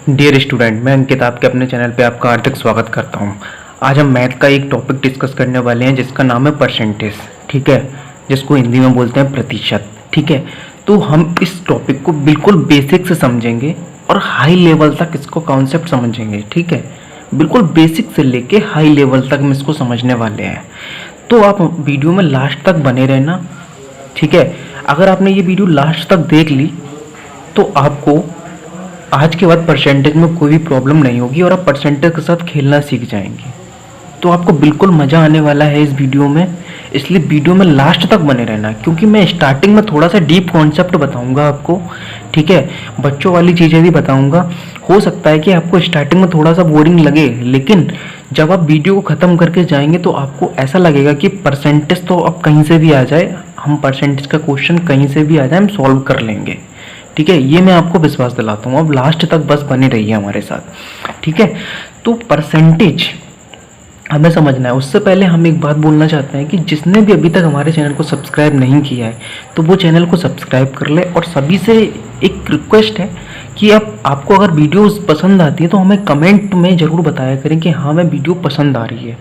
Dear student, मैं अंकित आपके अपने चैनल पे आपका हार्दिक स्वागत करता हूँ। आज हम मैथ का एक टॉपिक डिस्कस करने वाले हैं जिसका नाम है परसेंटेज। ठीक है, जिसको हिंदी में बोलते हैं प्रतिशत। ठीक है, तो हम इस टॉपिक को बिल्कुल बेसिक से समझेंगे और हाई लेवल तक इसको कॉन्सेप्ट समझेंगे। ठीक है, बिल्कुल बेसिक से लेके हाई लेवल तक हम इसको समझने वाले हैं। तो आप वीडियो में लास्ट तक बने रहना। ठीक है, अगर आपने ये वीडियो लास्ट तक देख ली तो आपको आज के बाद परसेंटेज में कोई भी प्रॉब्लम नहीं होगी और आप परसेंटेज के साथ खेलना सीख जाएंगे। तो आपको बिल्कुल मज़ा आने वाला है इस वीडियो में, इसलिए वीडियो में लास्ट तक बने रहना, क्योंकि मैं स्टार्टिंग में थोड़ा सा डीप कॉन्सेप्ट बताऊंगा आपको। ठीक है, बच्चों वाली चीज़ें भी बताऊंगा। हो सकता है कि आपको स्टार्टिंग में थोड़ा सा बोरिंग लगे, लेकिन जब आप वीडियो को ख़त्म करके जाएंगे तो आपको ऐसा लगेगा कि परसेंटेज तो अब कहीं से भी आ जाए, हम परसेंटेज का क्वेश्चन कहीं से भी आ जाए हम सॉल्व कर लेंगे। ठीक है, ये मैं आपको विश्वास दिलाता हूँ। अब लास्ट तक बस बने रहिए हमारे साथ। ठीक है, तो परसेंटेज हमें समझना है। उससे पहले हम एक बात बोलना चाहते हैं कि जिसने भी अभी तक हमारे चैनल को सब्सक्राइब नहीं किया है तो वो चैनल को सब्सक्राइब कर ले। और सभी से एक रिक्वेस्ट है कि आपको अगर वीडियोस पसंद आती है तो हमें कमेंट में ज़रूर बताया करें कि हाँ हमें वीडियो पसंद आ रही है।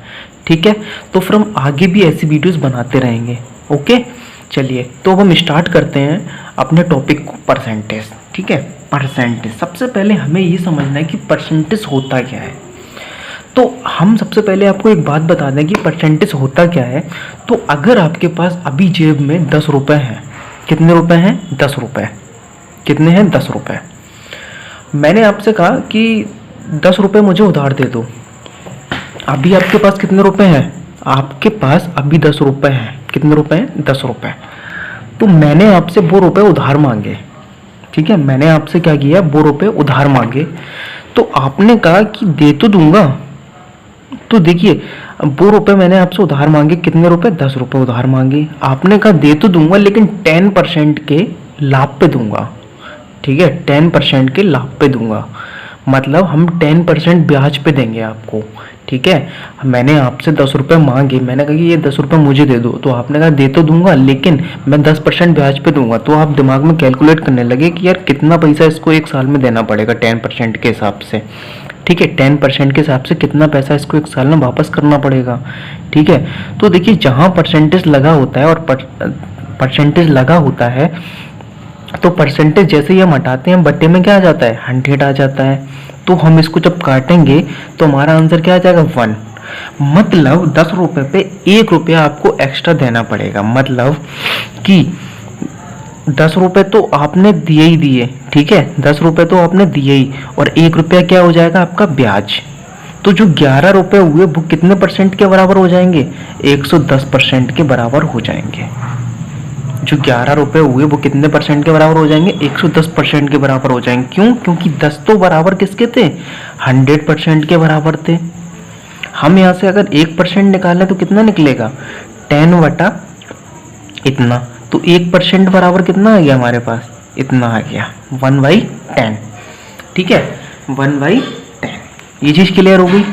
ठीक है, तो फिर हम आगे भी ऐसी वीडियोज़ बनाते रहेंगे। ओके, चलिए तो अब हम स्टार्ट करते हैं अपने टॉपिक को, परसेंटेज। ठीक है, परसेंटेज सबसे पहले हमें ये समझना है कि परसेंटेज होता क्या है। तो हम सबसे पहले आपको एक बात बता दें कि परसेंटेज होता क्या है। तो अगर आपके पास अभी जेब में 10 रुपये हैं, कितने रुपए हैं? 10 रुपये। कितने हैं? 10 रुपये। मैंने आपसे कहा कि 10 रुपये मुझे उधार दे दो। अभी आपके पास कितने रुपए हैं? आपके पास अभी 10 रुपये हैं। कितने रुपए हैं? 10 रुपये। तो मैंने आपसे वो रुपए उधार मांगे। ठीक है, मैंने आपसे क्या किया? वो रुपए उधार मांगे। तो आपने कहा कि दे तो दूंगा। तो देखिए, वो रुपए मैंने आपसे उधार मांगे, कितने रुपए? 10 रुपये उधार मांगे। आपने कहा दे तो दूंगा लेकिन 10% के लाभ पे दूंगा। ठीक है, 10% के लाभ पे दूंगा, मतलब हम 10% ब्याज पे देंगे आपको। ठीक है, मैंने आपसे 10 रुपये मांगे, मैंने कहा कि ये 10 रुपये मुझे दे दो। तो आपने कहा दे तो दूंगा लेकिन मैं 10% ब्याज पे दूंगा। तो आप दिमाग में कैलकुलेट करने लगे कि यार कितना पैसा इसको एक साल में देना पड़ेगा 10% के हिसाब से। ठीक है, 10% के हिसाब से कितना पैसा इसको एक साल में वापस करना पड़ेगा। ठीक है, तो देखिए जहाँ परसेंटेज लगा होता है और परसेंटेज लगा होता है तो परसेंटेज जैसे ही हम हटाते हैं बट्टे में क्या आ जाता है? 100 आ जाता है। तो हम इसको जब काटेंगे तो हमारा आंसर क्या आ जाएगा? 1। मतलब 10 रुपये पे 1 रुपया आपको एक्स्ट्रा देना पड़ेगा। मतलब कि 10 रुपये तो आपने दिए ही दिए। ठीक है, 10 रुपये तो आपने दिए ही, और 1 रुपया क्या हो जाएगा? आपका ब्याज। तो जो 11 रुपये हुए वो कितने परसेंट के बराबर हो जाएंगे? 110% के बराबर हो जाएंगे। जो 11 रुपये हुए वो कितने परसेंट के बराबर हो जाएंगे? 110% के बराबर हो जाएंगे। क्यों? क्योंकि 10 तो बराबर किसके थे? 100% के बराबर थे। हम यहाँ से अगर 1% निकालें तो कितना निकलेगा? 10 बटा इतना। तो 1% बराबर कितना आ गया हमारे पास? इतना आ गया, 1/10। ठीक है, 1/10। ये चीज़ क्लियर हो गई,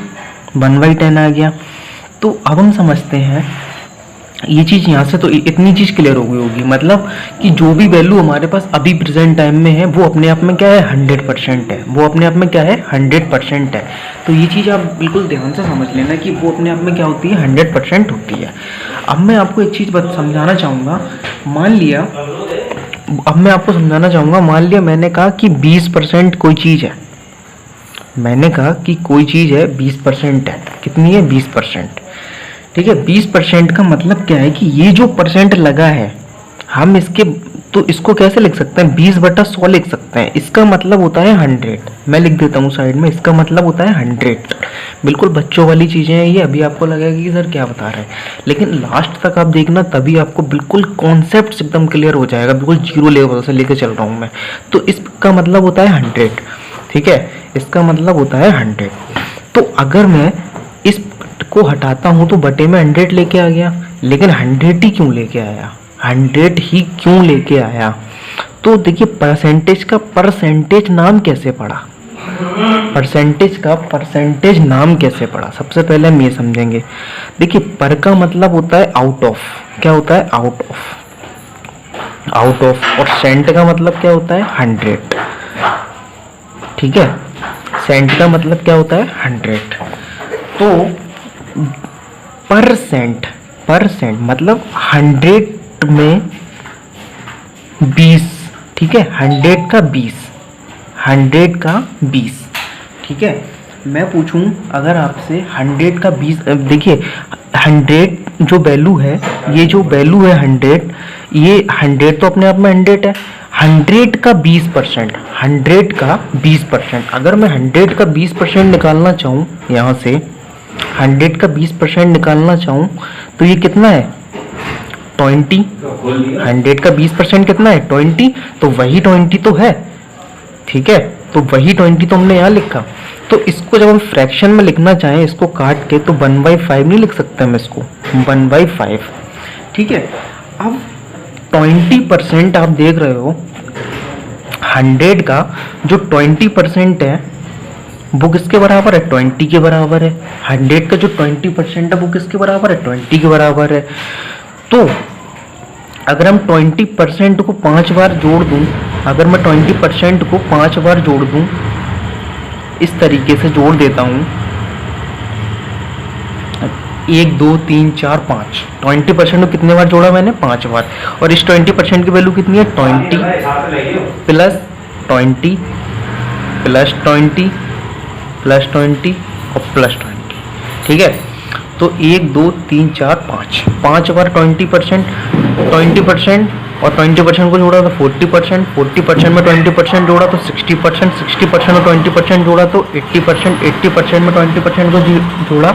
1/10 आ गया। तो अब हम समझते हैं ये चीज़ यहाँ से, तो इतनी चीज़ क्लियर हो गई होगी। मतलब कि जो भी वैल्यू हमारे पास अभी प्रेजेंट टाइम में है वो अपने आप में क्या है? 100% है। वो अपने आप में क्या है? 100% है। तो ये चीज़ आप बिल्कुल ध्यान से समझ लेना कि वो अपने आप में क्या होती है? 100% होती है। अब मैं आपको एक चीज़ समझाना चाहूँगा। मान लिया, अब मैं आपको समझाना चाहूँगा, मान लिया मैंने कहा कि 20% कोई चीज़ है। मैंने कहा कि कोई चीज़ है 20% है। कितनी है? 20%। ठीक है, 20% का मतलब क्या है कि ये जो परसेंट लगा है हम इसके, तो इसको कैसे लिख सकते हैं? 20/100 लिख सकते हैं। इसका मतलब होता है 100। मैं लिख देता हूँ साइड में, इसका मतलब होता है 100। बिल्कुल बच्चों वाली चीज़ें हैं ये। अभी आपको लगेगा कि सर क्या बता रहे हैं, लेकिन लास्ट तक आप देखना, तभी आपको बिल्कुल कॉन्सेप्ट एकदम क्लियर हो जाएगा। बिल्कुल जीरो लेवल से लेकर चल रहा हूँ मैं। तो इसका मतलब होता है 100। ठीक है, इसका मतलब होता है 100। तो अगर मैं इस को हटाता हूँ तो बटे में 100 लेके आ गया, लेकिन 100 ही क्यों लेके आया? 100 ही क्यों लेके आया? तो देखिए परसेंटेज का परसेंटेज नाम कैसे पड़ा? परसेंटेज का परसेंटेज नाम कैसे पड़ा? सबसे पहले हम ये समझेंगे। देखिए पर का मतलब होता है आउट ऑफ। क्या होता है? Out of. Out of. और सेंट का मतलब क्या होता है? 100। ठीक है, सेंट का मतलब क्या होता है 100, तो परसेंट मतलब 100 में 20, ठीक है, 100 का 20, ठीक है। मैं पूछूं अगर आपसे 100 का 20, देखिए 100 जो वैल्यू है, ये जो वैल्यू है 100, ये 100 तो अपने आप में 100 है। 100 का 20%, 100 का 20%, अगर मैं 100 का 20% निकालना चाहूँ यहाँ से, 100 का 20% निकालना चाहूँ तो ये कितना है 20। 100 का 20% कितना है 20, तो वही 20 तो है, ठीक है, तो वही 20 तो हमने यहाँ लिखा। तो इसको जब हम फ्रैक्शन में लिखना चाहें, इसको काट के, तो 1/5 नहीं लिख सकते हम इसको, 1/5, ठीक है। अब 20% आप देख रहे हो, 100 का जो 20% है वो किसके बराबर है 20 के बराबर है। 100 का जो 20% है वो किसके बराबर है 20 के बराबर है। तो अगर हम 20% को 5 बार जोड़ दूं, अगर मैं 20% को 5 बार जोड़ दूं, इस तरीके से जोड़ देता हूं, 1 2 3 4 5, 20% को कितने बार जोड़ा मैंने 5 बार, और इस 20% की वैल्यू कितनी है 20 प्लस 20 प्लस 20 प्लस 20 और प्लस 20, ठीक है। तो 1 2 3 4 5 बार 20% और 20% को जोड़ा तो 40%, 40% में 20% जोड़ा तो 60%, 60% में 20% जोड़ा तो 80%, 80% में 20% को जोड़ा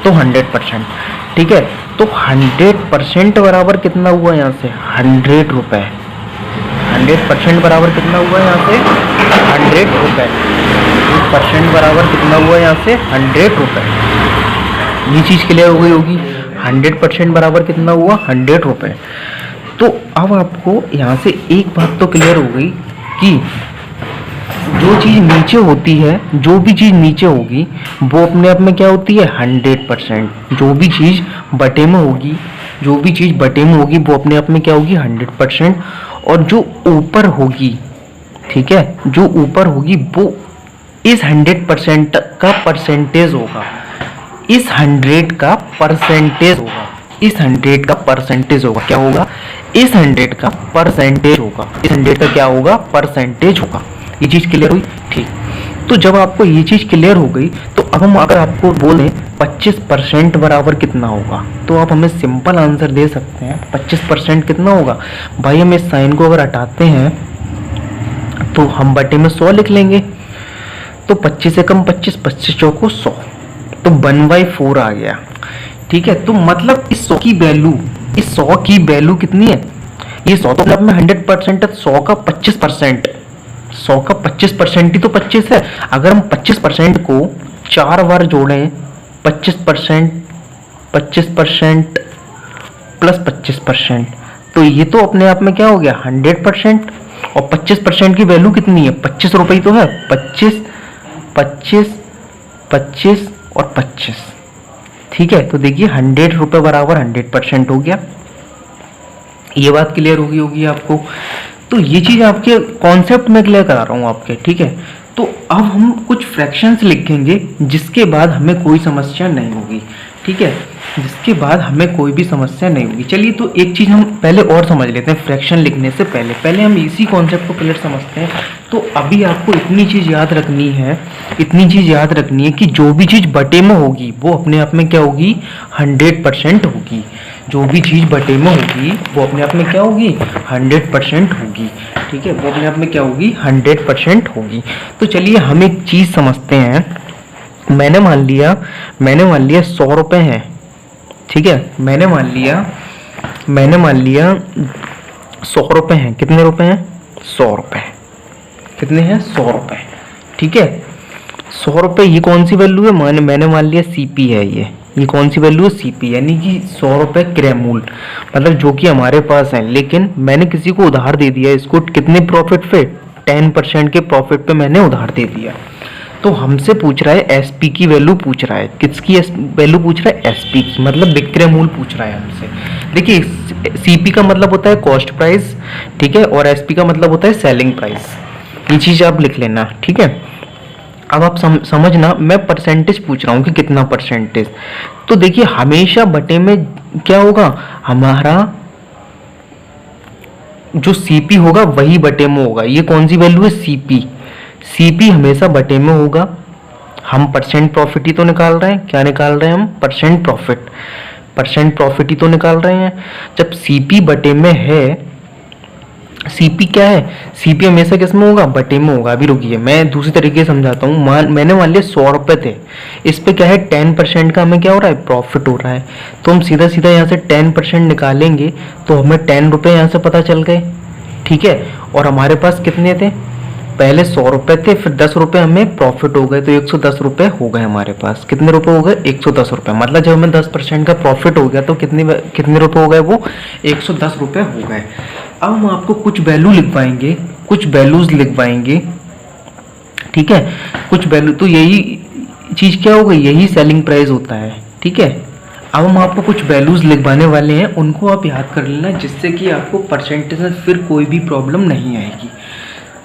तो 100%, ठीक है। तो 100% बराबर कितना हुआ यहाँ से 100 रुपये। 100% बराबर कितना हुआ यहाँ से 100 रुपये। 1% बराबर कितना हुआ यहाँ से 100 रुपये। ये चीज़ क्लियर हो गई होगी। 100% बराबर कितना हुआ 100 रुपये। तो अब आपको यहाँ से एक बात तो क्लियर हो गई कि जो चीज़ नीचे होती है, जो भी चीज़ नीचे होगी वो अपने आप में क्या होती है 100%। जो भी चीज़ बटे में होगी, जो भी चीज़ बटे में होगी वो अपने आप में क्या होगी 100%। और जो ऊपर होगी, ठीक है, जो ऊपर होगी वो इस 100% का परसेंटेज होगा। इस 100 का परसेंटेज होगा। इस 100 का परसेंटेज होगा। क्या होगा? इस 100 का परसेंटेज होगा। इस 100 का क्या होगा? परसेंटेज होगा। ये चीज़ क्लियर हुई? ठीक। तो जब आपको ये चीज़ क्लियर हो गई तो अब हम अगर आपको बोलें 25% बराबर कितना होगा, तो आप हमें सिंपल आंसर दे सकते हैं। 25% कितना होगा भाई? हम इस साइन को अगर हटाते हैं तो हम बटे में 100 लिख लेंगे। तो 25 से कम 25, 25 चौको 100, तो 1/4 आ गया। ठीक है। तो मतलब इस 100 की वैल्यू, इस 100 की वैल्यू कितनी है? ये 100 तो मतलब में 100% है। 100 का 25%, 100 का 25% ही तो 25 है। अगर हम 25% को 4 बार जोड़ें, 25%, 25% प्लस 25%, तो ये तो अपने आप में क्या हो गया 100%। और 25% की वैल्यू कितनी है? 25 रुपये तो है। 25, 25, 25 और 25। ठीक है। तो देखिए 100 रुपये बराबर 100% हो गया। ये बात क्लियर होगी आपको। तो ये चीज़ आपके कॉन्सेप्ट में क्लियर करा रहा हूँ आपके। ठीक है। तो अब हम कुछ फ्रैक्शंस लिखेंगे जिसके बाद हमें कोई समस्या नहीं होगी। ठीक है। जिसके बाद हमें कोई भी समस्या नहीं होगी। चलिए, तो एक चीज़ हम पहले और समझ लेते हैं फ्रैक्शन लिखने से पहले हम इसी कॉन्सेप्ट को क्लियर समझते हैं। तो अभी आपको इतनी चीज़ याद रखनी है, इतनी चीज़ याद रखनी है कि जो भी चीज़ बटे में होगी वो अपने आप में क्या होगी 100% होगी। जो भी चीज़ बटे में होगी वो अपने आप में क्या होगी 100% होगी। ठीक है। वो अपने आप में क्या होगी 100% होगी। तो चलिए हम एक चीज़ समझते हैं। मैंने मान लिया 100 रुपये हैं। ठीक है। मैंने मान लिया 100 रुपये हैं। कितने रुपए हैं? 100 रुपये। कितने हैं? 100 रुपये। ठीक है। 100 रुपये ये कौन सी वैल्यू है? मैंने मान लिया सीपी है। ये कौन सी वैल्यू है? सीपी, यानी कि 100 रुपये क्रय मूल्य, मतलब जो कि हमारे पास है। लेकिन मैंने किसी को उधार दे दिया इसको। कितने प्रॉफिट पे? 10% के प्रॉफिट पे मैंने उधार दे दिया। तो हमसे पूछ रहा है एसपी की वैल्यू पूछ रहा है। किसकी वैल्यू पूछ रहा है? एसपी की, मतलब विक्रय मूल्य पूछ रहा है हमसे। देखिए, सीपी का मतलब होता है कॉस्ट प्राइस, ठीक है, और एसपी का मतलब होता है सेलिंग प्राइस। ये चीज़ आप लिख लेना। ठीक है। अब आप समझना, मैं परसेंटेज पूछ रहा हूँ कि कितना परसेंटेज। तो देखिए हमेशा बटे में क्या होगा, हमारा जो सीपी होगा वही बटे में होगा। ये कौन सी वैल्यू है, सीपी। सीपी हमेशा बटे में होगा। हम परसेंट प्रॉफिट ही तो निकाल रहे हैं, क्या निकाल रहे हैं हम, परसेंट प्रॉफिट। परसेंट प्रॉफिट ही तो निकाल रहे हैं। जब सीपी बटे में है, सीपी क्या है, सीपी हमेशा किस में होगा, बटे में होगा। अभी रुकिए मैं दूसरी तरीके से समझाता हूँ। मैंने मान लिया 100 रुपये थे, इस पे क्या है 10% का हमें क्या हो रहा है, प्रॉफिट हो रहा है। तो हम सीधा सीधा यहाँ से 10% निकालेंगे तो हमें 10 रुपये यहाँ से पता चल गए, ठीक है। और हमारे पास कितने थे, पहले 100 रुपये थे, फिर 10 रुपये हमें प्रॉफिट हो गए, तो 110 रुपये हो गए हमारे पास। कितने रुपए हो गए, 110 रुपये। मतलब जब हमें 10% का प्रॉफिट हो गया तो कितने रुपए हो गए, वो 110 रुपये हो गए। अब हम आपको कुछ वैल्यू लिखवाएंगे, कुछ वैल्यूज लिखवाएंगे, ठीक है, कुछ वैल्यू। तो यही चीज क्या होगा, यही सेलिंग प्राइस होता है, ठीक है। अब हम आपको कुछ वैल्यूज लिखवाने वाले हैं, उनको आप याद कर लेना, जिससे कि आपको परसेंटेज में फिर कोई भी प्रॉब्लम नहीं आएगी,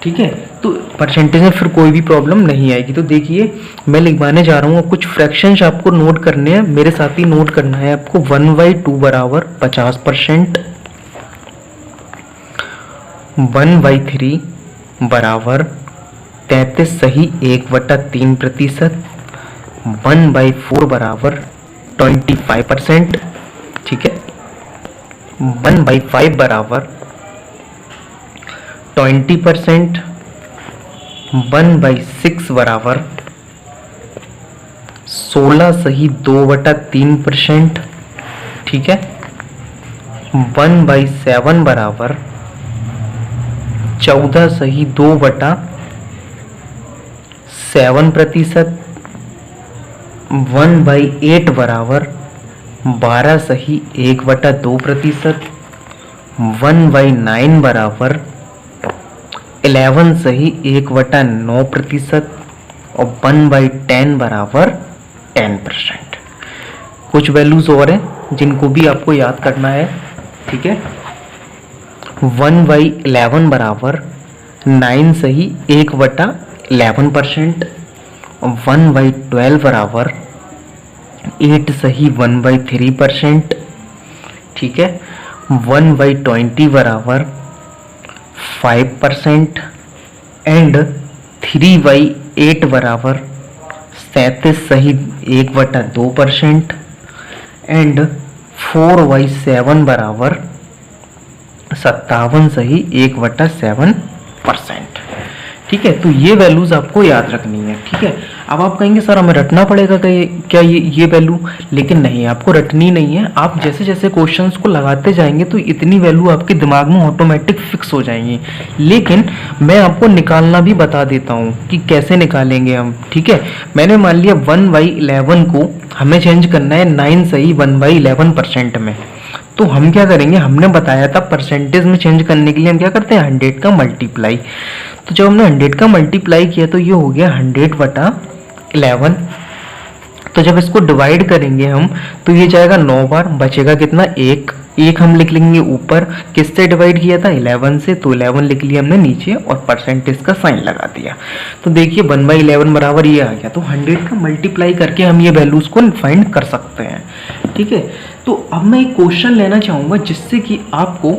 ठीक है। तो परसेंटेज में फिर कोई भी प्रॉब्लम नहीं आएगी। तो देखिए मैं लिखवाने जा रहा हूँ, कुछ फ्रैक्शंस आपको नोट करने हैं, मेरे साथ ही नोट करना है आपको। 1/2 बराबर 50%, 1/3 बराबर 33 सही 1/3%, 1/4 बराबर 25%, ठीक है, 1/5 बराबर 20%, 1/6 बराबर 16 सही 2/3%, ठीक है, 1/7 बराबर 14 सही 2/7%, 1/8 बराबर 12 सही 1/2%, 1/9 बराबर 11 सही 1/9%, और 1/10 बराबर 10%। कुछ वैल्यूज और हैं जिनको भी आपको याद करना है, ठीक है। 1/11 बराबर 9 सही 1/11%, 1/12 बराबर 8 सही 1/3%, ठीक है, 1/20 बराबर 5%, एंड 3/8 बराबर 37 सही 1/2%, एंड 4/7 बराबर 57 सही 1/7%, ठीक है। तो ये वैल्यूज आपको याद रखनी है, ठीक है। अब आप कहेंगे सर हमें रटना पड़ेगा क्या ये वैल्यू, लेकिन नहीं, आपको रटनी नहीं है। आप जैसे जैसे क्वेश्चंस को लगाते जाएंगे तो इतनी वैल्यू आपके दिमाग में ऑटोमेटिक फिक्स हो जाएंगी। लेकिन मैं आपको निकालना भी बता देता हूँ कि कैसे निकालेंगे हम, ठीक है। मैंने मान लिया 1/11 को हमें चेंज करना है 9 सही 1/11% में। तो हम क्या करेंगे, हमने बताया था परसेंटेज में चेंज करने के लिए हम क्या करते हैं, 100 का मल्टीप्लाई। तो जब हमने 100 का मल्टीप्लाई किया तो ये हो गया 100/11। तो जब इसको डिवाइड करेंगे हम तो ये जाएगा 9 बार, बचेगा कितना, एक हम लिख लेंगे ऊपर, किससे डिवाइड किया था, 11 से, तो 11 लिख लिया हमने नीचे और परसेंटेज का साइन लगा दिया। तो देखिए 1/11 बराबर ये आ गया। तो 100 का मल्टीप्लाई करके हम ये वैल्यूज को फाइंड कर सकते हैं, ठीक है। तो अब मैं एक क्वेश्चन लेना चाहूँगा जिससे कि आपको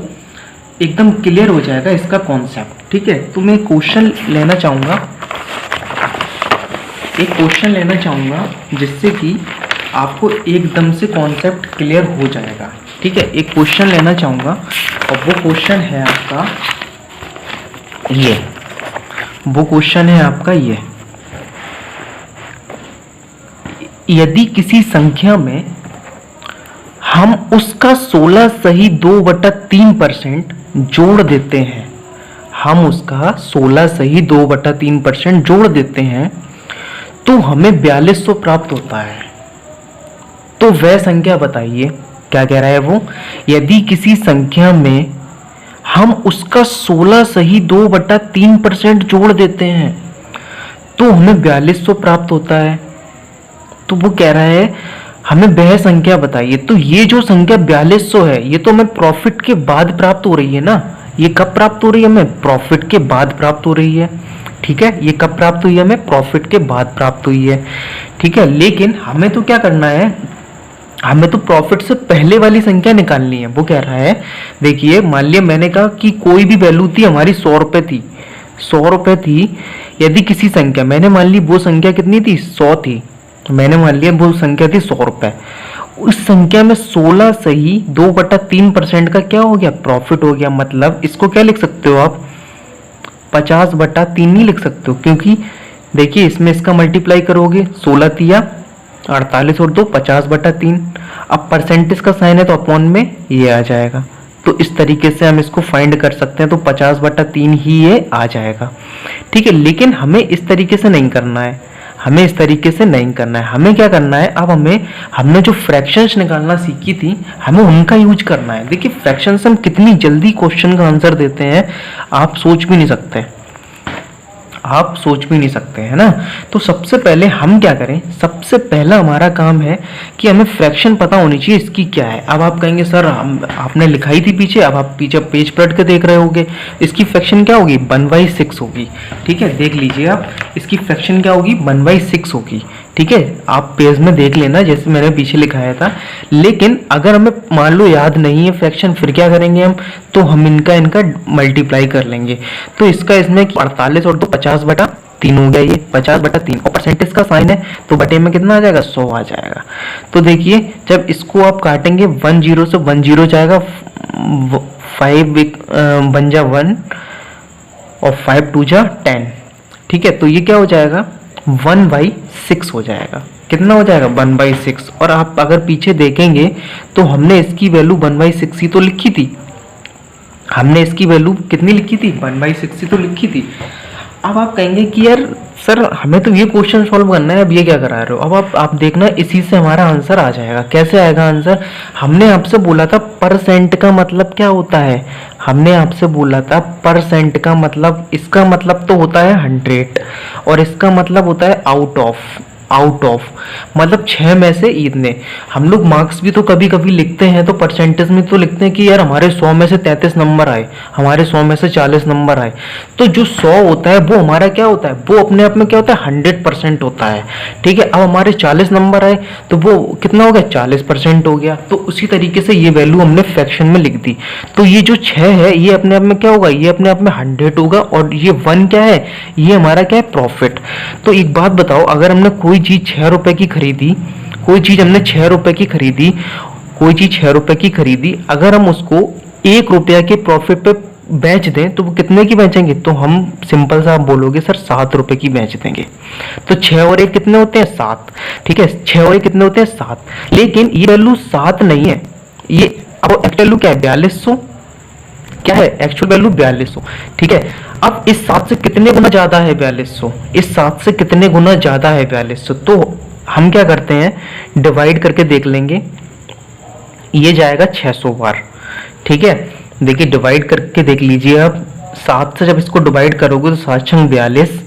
एकदम क्लियर हो जाएगा इसका कॉन्सेप्ट, ठीक है। तो मैं क्वेश्चन लेना चाहूँगा जिससे कि आपको एकदम से कॉन्सेप्ट क्लियर हो जाएगा, ठीक है। एक क्वेश्चन लेना चाहूँगा और वो क्वेश्चन है आपका ये, यदि किसी संख्या में हम उसका 16 सही 2/3% जोड़ देते हैं, हम उसका 16 सही 2/3% जोड़ देते हैं तो हमें 4200 प्राप्त होता है। तो वह संख्या बताइए, क्या कह रहा है वो, यदि किसी संख्या में हम उसका 16 सही 2/3% जोड़ देते हैं तो हमें 4200 प्राप्त होता है। तो वो कह रहा है हमें वह संख्या बताइए। तो ये जो संख्या 4200 है ये तो हमें प्रॉफिट के बाद प्राप्त हो रही है ना, ये कब प्राप्त हो रही है हमें? प्रॉफिट के बाद प्राप्त हो रही है। ठीक है, ये कब प्राप्त हुई है हमें? प्रॉफिट के बाद प्राप्त हुई है। ठीक है, लेकिन हमें तो क्या करना है, हमें तो प्रॉफिट से पहले वाली संख्या निकालनी है। वो कह रहा है, देखिए मान लिया मैंने कहा कि कोई भी वैल्यू थी हमारी 100 रुपए थी, 100 रुपए थी। यदि किसी संख्या, मैंने मान ली वो संख्या कितनी थी? 100 थी। मैंने मान लिया वो संख्या थी 100 रुपए। उस संख्या में 16 सही 2/3% का क्या हो गया? प्रॉफिट हो गया। मतलब इसको क्या लिख सकते हो आप? 50/3 नहीं लिख सकते हो, क्योंकि देखिए इसमें इसका मल्टीप्लाई करोगे, 16 तिया 48 और 2 50/3। अब परसेंटेज का साइन है तो अपॉन में ये आ जाएगा। तो इस तरीके से हम इसको फाइंड कर सकते हैं, तो 50/3 ही ये आ जाएगा। ठीक है, लेकिन हमें इस तरीके से नहीं करना है, हमें इस तरीके से नहीं करना है। हमें क्या करना है, अब हमने जो फ्रैक्शंस निकालना सीखी थी, हमें उनका यूज करना है। देखिए फ्रैक्शन से हम कितनी जल्दी क्वेश्चन का आंसर देते हैं, आप सोच भी नहीं सकते, आप सोच भी नहीं सकते, है ना। तो सबसे पहले हम क्या करें, सबसे पहला हमारा काम है कि हमें फ्रैक्शन पता होनी चाहिए इसकी क्या है। अब आप कहेंगे सर आपने लिखाई थी पीछे, अब आप पीछे पेज पलट के देख रहे होगे, इसकी फ्रैक्शन क्या होगी? 1/6 होगी। ठीक है, देख लीजिए आप, इसकी फ्रैक्शन क्या होगी? 1/6 होगी। ठीक है, आप पेज में देख लेना जैसे मैंने पीछे लिखाया था। लेकिन अगर हमें मान लो याद नहीं है फ्रैक्शन, फिर क्या करेंगे हम? तो हम इनका मल्टीप्लाई कर लेंगे। तो इसका इसमें 48 और 2 50/3 हो गया, ये 50/3 और परसेंटेज का साइन है तो बटे में कितना आ जाएगा? 100 आ जाएगा। तो देखिए जब इसको आप काटेंगे 1 0 से 1 0 जाएगा, 5 बन जा 1 और 5 2 जा 10। ठीक है, तो ये क्या हो जाएगा? 1/6 हो जाएगा। कितना हो जाएगा? 1/6। और आप अगर पीछे देखेंगे तो हमने इसकी वैल्यू 1/6 ही तो लिखी थी, हमने इसकी वैल्यू कितनी लिखी थी? 1/6 ही तो लिखी थी। अब आप कहेंगे कि यार सर हमें तो ये क्वेश्चन सॉल्व करना है, अब ये क्या करा रहे हो? अब आप देखना, इसी से हमारा आंसर आ जाएगा। कैसे आएगा आंसर? हमने आपसे बोला था परसेंट का मतलब क्या होता है, हमने आपसे बोला था परसेंट का मतलब, इसका मतलब तो होता है 100 और इसका मतलब होता है आउट ऑफ, आउट ऑफ मतलब 6 में से इतने। हम लोग मार्क्स भी तो कभी कभी लिखते हैं तो परसेंटेज में तो लिखते हैं कि यार हमारे 100 में से 33 नंबर आए, हमारे 100 में से 40 नंबर आए। तो जो 100 होता है वो हमारा क्या होता है? वो अपने आप में क्या होता है? 100% होता है। ठीक है, अब हमारे 40 नंबर आए तो वो कितना हो गया? 40% हो गया। तो उसी तरीके से ये वैल्यू हमने फ्रैक्शन में लिख दी। तो ये जो 6 है ये अपने आप में क्या होगा? ये अपने आप में 100 होगा। और ये 1 क्या है? ये हमारा क्या है? प्रॉफिट। तो एक बात बताओ, अगर हमने कोई चीज 6 रुपए की खरीदी, कोई चीज हमने 6 रुपए की खरीदी, कोई चीज 6 रुपए की खरीदी, अगर हम उसको 1 रुपया के प्रॉफिट पे बेच दें तो वो कितने की बेचेंगे? तो हम सिंपल सा आप बोलोगे सर 7 रुपए की बेच देंगे। तो 6 और 1 कितने होते हैं? 7। ठीक है, 6 और 1 कितने होते हैं? 7। लेकिन ये वैल्यू 7 नहीं है, ये अब एक्चुअल वैल्यू क्या है? 4200। क्या है एक्चुअल वैल्यू? 4200। ठीक है, अब इस 7 से कितने गुना ज्यादा है 4200? इस 7 से कितने गुना ज्यादा है 4200? तो हम क्या करते हैं, डिवाइड करके देख लेंगे, ये जाएगा 600 बार। ठीक है, देखिए डिवाइड करके देख लीजिए आप, 7 से जब इसको डिवाइड करोगे तो 7 छंग 42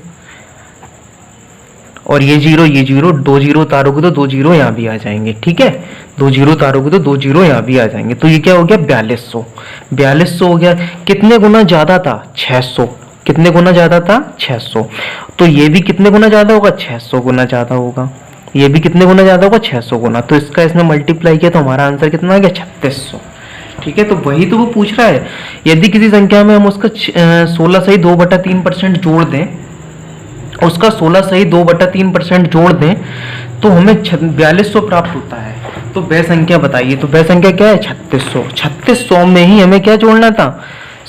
और ये 0 2 0 उतारोगे तो 2 0 यहाँ भी आ जाएंगे। ठीक है, 2 0 उतारोगे तो 2 0 यहाँ भी आ जाएंगे। तो ये क्या हो गया? 4200। 4200 हो गया। कितने गुना ज्यादा था? 600। कितने गुना ज्यादा था? 600। तो ये भी कितने गुना ज्यादा होगा? 600 गुना ज्यादा होगा। ये भी कितने गुना ज्यादा होगा? 600 गुना। तो इसका इसने मल्टीप्लाई किया तो हमारा आंसर कितना आ गया? 3600। ठीक है, तो वही तो वो पूछ रहा है। यदि किसी संख्या में हम उसका 16 सही 2/3% जोड़ दें, उसका 16 सही 2/3% जोड़ दें तो हमें 4200 प्राप्त होता है। तो वह संख्या बताइए, तो वह संख्या क्या है? 3600। 3600 में ही हमें क्या जोड़ना था?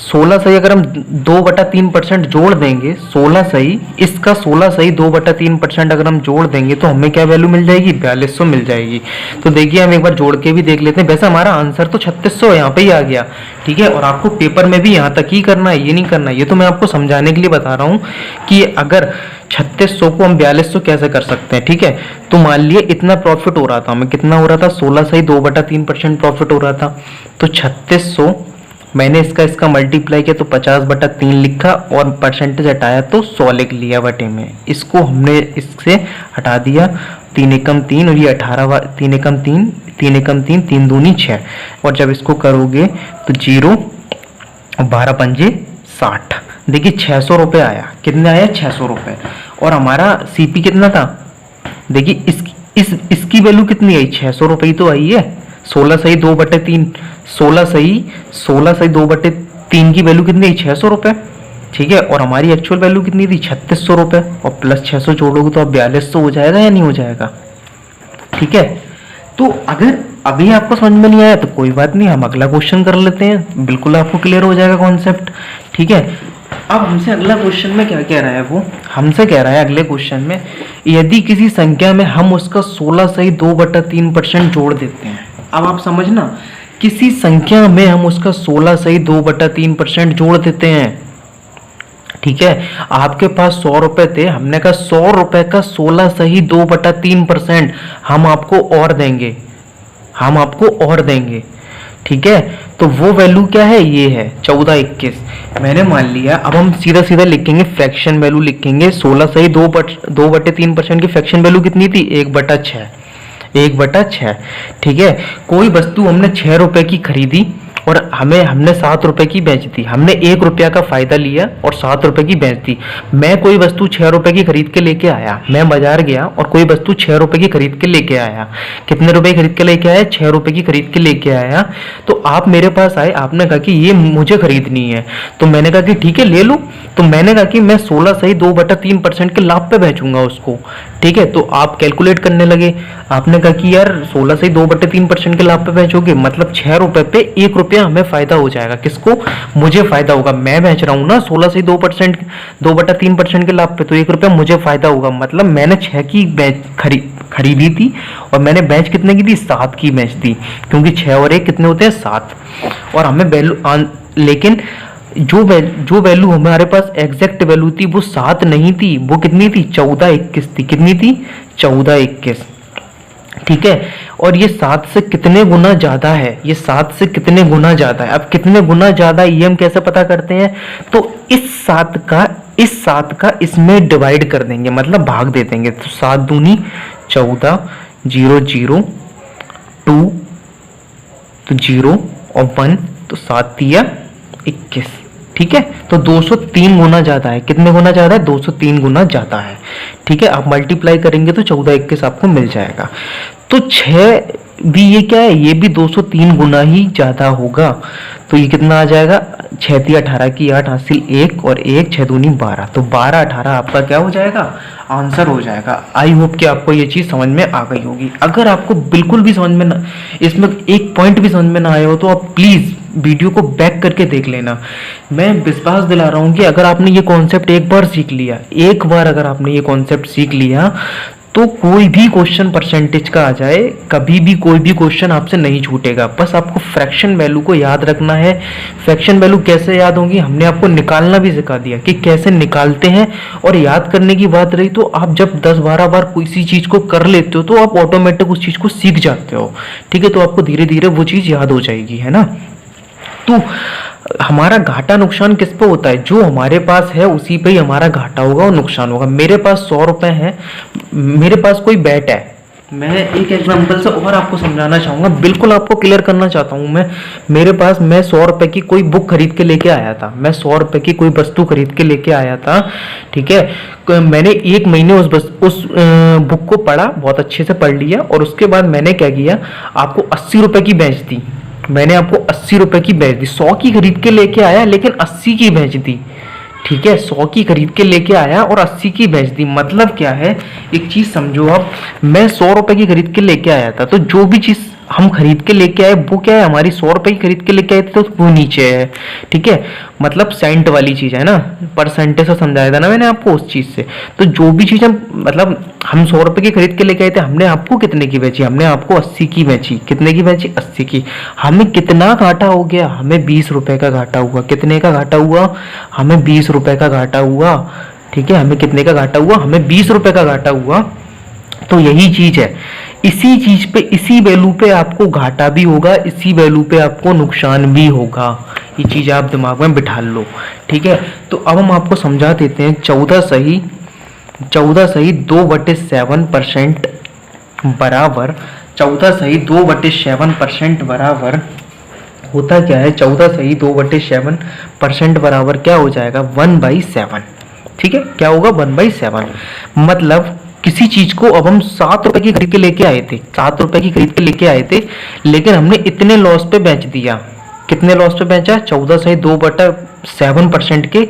16 सही अगर हम 2/3% जोड़ देंगे, 16 सही, इसका 16 सही 2/3% अगर हम जोड़ देंगे तो हमें क्या वैल्यू मिल जाएगी? 4200 मिल जाएगी। तो देखिए हम एक बार जोड़ के भी देख लेते हैं। वैसे हमारा आंसर तो 3600 यहाँ पे ही आ गया। ठीक है, और आपको पेपर में भी यहाँ तक ही करना है, ये नहीं करना है। ये तो मैं आपको समझाने के लिए बता रहा हूँ कि अगर 3600 को हम 4200 कैसे कर सकते हैं। ठीक है, तो मान लिए इतना प्रॉफिट हो रहा था, हमें कितना हो रहा था? 16 सही 2/3% प्रॉफिट हो रहा था। तो 3600 मैंने इसका मल्टीप्लाई किया तो 50/3 लिखा और परसेंटेज हटाया तो 100 लिख लिया बटे में। इसको हमने इससे हटा दिया, 3 एकम 3 और ये 18, 3 एकम 3, 3 एकम 3, 3 दूनी 6। और जब इसको करोगे तो 0 और 12 पंजे 60। देखिए 600 रुपये आया, कितने आया 600 रुपये। और हमारा सीपी कितना था, देखिए इसकी वैल्यू कितनी आई, 600 रुपये तो आई है। 16 सही 2/3, 16 सही 2/3 की वैल्यू कितनी आई, 600 रुपये। ठीक है, और हमारी एक्चुअल वैल्यू कितनी थी, 3600 रुपये। और प्लस 600 जोड़ोगे तो अब 4200 हो जाएगा या नहीं हो जाएगा। ठीक है, तो अगर अभी आपको समझ में नहीं आया तो कोई बात नहीं, हम अगला क्वेश्चन कर लेते हैं, बिल्कुल आपको क्लियर हो जाएगा कॉन्सेप्ट। ठीक है, अब हमसे अगला क्वेश्चन में क्या कह रहा है, वो हमसे कह रहा है अगले क्वेश्चन में, यदि किसी संख्या में हम उसका 16 सही 2/3% जोड़ देते हैं। अब आप समझना, किसी संख्या में हम उसका 16 सही 2/3% जोड़ देते हैं। ठीक है, आपके पास 100 रुपए थे, हमने कहा 100 रुपए का 16 सही 2/3% हम आपको और देंगे, हम आपको और देंगे। ठीक है, तो वो वैल्यू क्या है, ये है 1421। मैंने मान लिया, अब हम सीधा सीधा लिखेंगे, फ्रैक्शन वैल्यू लिखेंगे। 16 सही 2/3% की फ्रैक्शन वैल्यू कितनी थी, 1/6, 1/6। ठीक है, कोई वस्तु हमने 6 रुपए की खरीदी और हमने 7 रुपए की बेच दी। हमने 1 रुपया का फायदा लिया और 7 रुपए की बेच दी। मैं कोई वस्तु 6 रुपए की खरीद के लेके आया, मैं बाजार गया और कोई वस्तु 6 रुपए की खरीद के लेके आया। कितने रुपए खरीद के लेके आया, 6 रुपए की खरीद के लेके आया। तो आप मेरे पास आए, आपने कहा कि ये मुझे खरीदनी है, तो मैंने कहा कि ठीक है ले लो। तो मैंने कहा कि मैं 16 सही 2/3% के लाभ पे बेचूंगा उसको। ठीक है, तो आप कैलकुलेट करने लगे, आपने कहा कि यार 16 सही 2/3% के लाभ पे बेचोगे, मतलब 6 रुपए पे 1 रुपया हमें फायदा हो जाएगा। किसको, मुझे फायदा होगा, मैं बेच रहा हूँ ना 16 सही 2/3% के लाभ पे, तो 1 रुपया मुझे फायदा होगा। मतलब मैंने 6 की खरीदी थी और मैंने बेच कितने की थी, 7 की बेच दी, क्योंकि 6 और 1 कितने होते हैं, 7। और हमें वैल्यू, लेकिन जो वैल्यू हमारे पास एग्जैक्ट वैल्यू थी वो 7 नहीं थी, वो कितनी थी, 1421 थी। कितनी थी, 1421। ठीक है, और ये 7 से कितने गुना ज्यादा है, ये 7 से कितने गुना ज्यादा है। अब कितने गुना ज्यादा ये हम कैसे पता करते हैं, तो इस 7 का इसमें डिवाइड कर देंगे, मतलब भाग दे देंगे। तो 7 दूनी 14, 0 0 2 तो 0 और 1, तो 7 तिया 21। ठीक है, तो 203 गुना ज्यादा है। कितने गुना ज्यादा है, 203 गुना ज्यादा है। ठीक है, आप मल्टीप्लाई करेंगे तो 1421 आपको मिल जाएगा। तो 6 भी ये क्या है, ये भी 203 गुना ही ज्यादा होगा। तो ये कितना आ जाएगा, 6 × 18 की 8 हासिल 1 और 1 6 दूनी 12, तो 12 18 आपका क्या हो जाएगा, आंसर हो जाएगा। आई होप कि आपको ये चीज समझ में आ गई होगी। अगर आपको बिल्कुल भी समझ में ना, इसमें एक पॉइंट भी समझ में ना आए हो, तो आप प्लीज वीडियो को बैक करके देख लेना। मैं विश्वास दिला रहा हूँ कि अगर आपने ये कॉन्सेप्ट एक बार सीख लिया, एक बार अगर आपने ये कॉन्सेप्ट सीख लिया, तो कोई भी क्वेश्चन परसेंटेज का आ जाए, कभी भी कोई भी क्वेश्चन आपसे नहीं छूटेगा। बस आपको फ्रैक्शन वैल्यू को याद रखना है। फ्रैक्शन वैल्यू कैसे याद होंगी, हमने आपको निकालना भी सिखा दिया कि कैसे निकालते हैं। और याद करने की बात रही, तो आप जब 10-12 बार किसी चीज को कर लेते हो तो आप ऑटोमेटिक उस चीज को सीख जाते हो। ठीक है, तो आपको धीरे धीरे वो चीज याद हो जाएगी, है ना। तो हमारा घाटा नुकसान किस पे होता है, जो हमारे पास है उसी पे ही हमारा घाटा होगा और नुकसान होगा। मेरे पास 100 रुपए है, मेरे पास कोई बैट है, मैं एक एग्जांपल से और आपको समझाना चाहूंगा, बिल्कुल आपको क्लियर करना चाहता हूं। मैं 100 रुपए की कोई बुक खरीद के लेके आया था, मैं 100 रुपए की कोई वस्तु खरीद के लेके आया था। ठीक है, मैंने 1 महीने उस बुक को पढ़ा, बहुत अच्छे से पढ़ लिया, और उसके बाद मैंने क्या किया, आपको 80 रुपए की बेच दी। मैंने आपको 80 रुपए की बेच दी। 100 की खरीद के लेके आया लेकिन 80 की बेच दी। ठीक है, 100 की खरीद के लेके आया और 80 की बेच दी। मतलब क्या है, एक चीज समझो आप, मैं 100 रुपए की खरीद के लेके आया था, तो जो भी चीज हम खरीद के लेके आए वो क्या है, हमारी 100 रुपए की खरीद के लेके आए थे, तो वो नीचे है। ठीक है, मतलब सेंट वाली चीज है ना, परसेंटेज से समझाया था ना मैंने आपको उस चीज से। तो जो भी चीज हम 100 रुपए की खरीद के लेके आए थे, हमने आपको कितने की बेची, हमने आपको 80 की बेची। कितने की बेची, 80 की। हमें कितना घाटा हो गया, हमें 20 रुपए का घाटा हुआ। कितने का घाटा हुआ, हमें 20 रुपए का घाटा हुआ। ठीक है, हमें कितने का घाटा हुआ, हमें 20 रुपए का घाटा हुआ। तो यही चीज है, इसी चीज पे, इसी वैल्यू पे आपको घाटा भी होगा, इसी वैल्यू पे आपको नुकसान भी होगा। ये चीज आप दिमाग में बिठा लो। ठीक है, तो अब हम आपको समझा देते हैं। 14 सही 2/7% बराबर 14 सही 2/7% बराबर होता क्या है, 14 सही 2/7% बराबर क्या हो जाएगा, 1/7। ठीक है, क्या होगा, 1/7। मतलब किसी चीज को अब हम 7 रुपए की खरीद के लेके आए थे, 7 रुपए की खरीद के लेके आए थे, लेकिन हमने इतने लॉस पे बेच दिया। कितने लॉस पे बेचा, 14 सही 2/7% के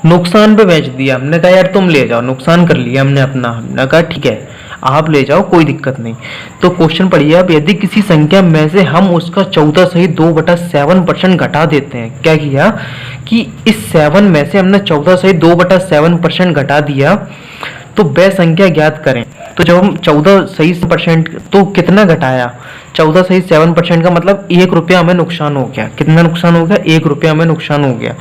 नुकसान पे बेच दिया। हमने कहा यार तुम ले जाओ, नुकसान कर लिया हमने अपना। हमने कहा ठीक है आप ले जाओ, कोई दिक्कत नहीं। तो क्वेश्चन पढ़िए आप, यदि किसी संख्या में से हम उसका 14 सही 2/7% घटा देते हैं। क्या किया कि इस 7 में से हमने 14 सही 2/7% घटा दिया, तो वह संख्या ज्ञात करें। तो जब हम 14 सही परसेंट, तो कितना घटाया, 14 सही 7% का मतलब 1 रुपया हमें नुकसान हो गया। कितना नुकसान हो गया, 1 रुपया हमें नुकसान हो गया।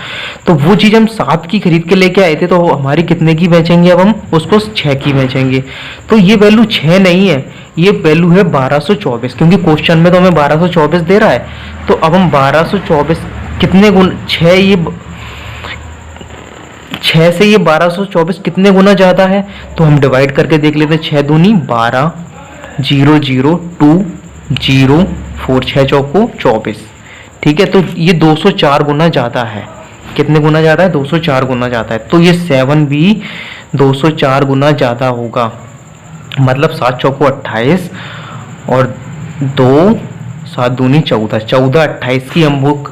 तो वो चीज हम 7 की खरीद के लेके आए थे, तो हमारी कितने की बेचेंगे, अब हम उसको 6 की बेचेंगे। तो ये वैल्यू 6 नहीं है, ये वैल्यू है 1224, क्योंकि क्वेश्चन में तो हमें 1224 दे रहा है। तो अब हम 1224 कितने गुण 6, ये 6 से ये 1224 कितने गुना ज्यादा है, तो हम डिवाइड करके देख लेते हैं। 6 दूनी 12, 0 0 2 0 4, 6 चौको 24। ठीक है, तो ये 204 गुना ज्यादा है। कितने गुना ज्यादा है, 204 गुना ज्यादा है। तो ये 7 भी 204 गुना ज्यादा होगा। मतलब 7 चौको 28 और 2 7 दूनी 14, 14 28 की हम बुक।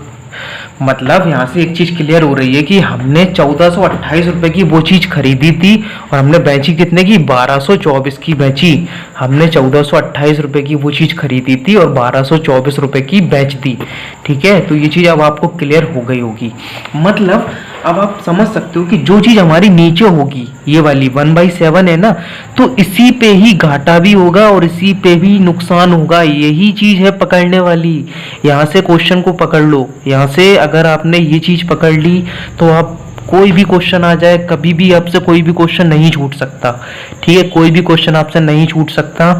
मतलब यहाँ से एक चीज क्लियर हो रही है कि हमने 1428 रुपए की वो चीज खरीदी थी और हमने बेची कितने की, 1224 की बेची। हमने 1428 रुपए की वो चीज खरीदी थी और 1224 रुपए की बेच दी। ठीक है, तो ये चीज अब आपको क्लियर हो गई होगी। मतलब अब आप समझ सकते हो कि जो चीज हमारी नीचे होगी, ये वाली 1/7 है ना, तो इसी पे ही घाटा भी होगा और इसी पे भी नुकसान होगा। यही चीज है पकड़ने वाली। यहाँ से क्वेश्चन को पकड़ लो। यहाँ से अगर आपने ये चीज पकड़ ली तो आप कोई भी क्वेश्चन आ जाए, कभी भी आपसे कोई भी क्वेश्चन नहीं छूट सकता। ठीक है, कोई भी क्वेश्चन आपसे नहीं छूट सकता।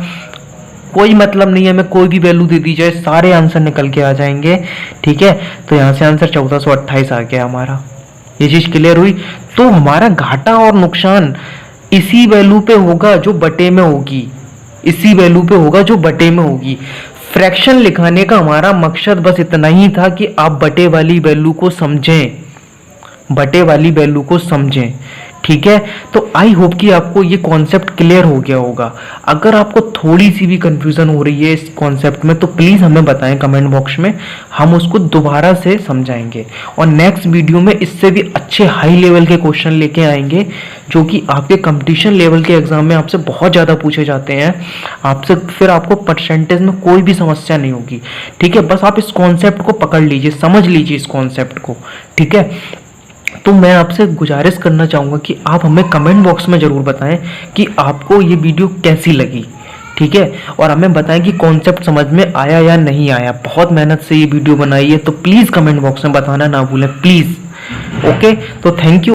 कोई मतलब नहीं है, हमें कोई भी वैल्यू दे दी जाए, सारे आंसर निकल के आ जाएंगे। ठीक है, तो यहाँ से आंसर 1428 आ गया हमारा। ये चीज क्लियर हुई। तो हमारा घाटा और नुकसान इसी वैल्यू पे होगा जो बटे में होगी, इसी वैल्यू पे होगा जो बटे में होगी। फ्रैक्शन लिखाने का हमारा मकसद बस इतना ही था कि आप बटे वाली वैल्यू को समझें, बटे वाली वैल्यू को समझें। ठीक है, तो आई होप कि आपको ये कॉन्सेप्ट क्लियर हो गया होगा। अगर आपको थोड़ी सी भी कंफ्यूजन हो रही है इस कॉन्सेप्ट में तो प्लीज़ हमें बताएं कमेंट बॉक्स में, हम उसको दोबारा से समझाएंगे और नेक्स्ट वीडियो में इससे भी अच्छे हाई लेवल के क्वेश्चन लेके आएंगे, जो कि आपके कंपटीशन लेवल के एग्जाम में आपसे बहुत ज़्यादा पूछे जाते हैं। आपसे फिर आपको परसेंटेज में कोई भी समस्या नहीं होगी। ठीक है, बस आप इस कॉन्सेप्ट को पकड़ लीजिए, समझ लीजिए इस कॉन्सेप्ट को। ठीक है, तो मैं आपसे गुजारिश करना चाहूँगा कि आप हमें कमेंट बॉक्स में ज़रूर बताएं कि आपको ये वीडियो कैसी लगी। ठीक है, और हमें बताएं कि कॉन्सेप्ट समझ में आया या नहीं आया। बहुत मेहनत से ये वीडियो बनाई है, तो प्लीज़ कमेंट बॉक्स में बताना ना भूलें, प्लीज़। ओके, तो थैंक यू।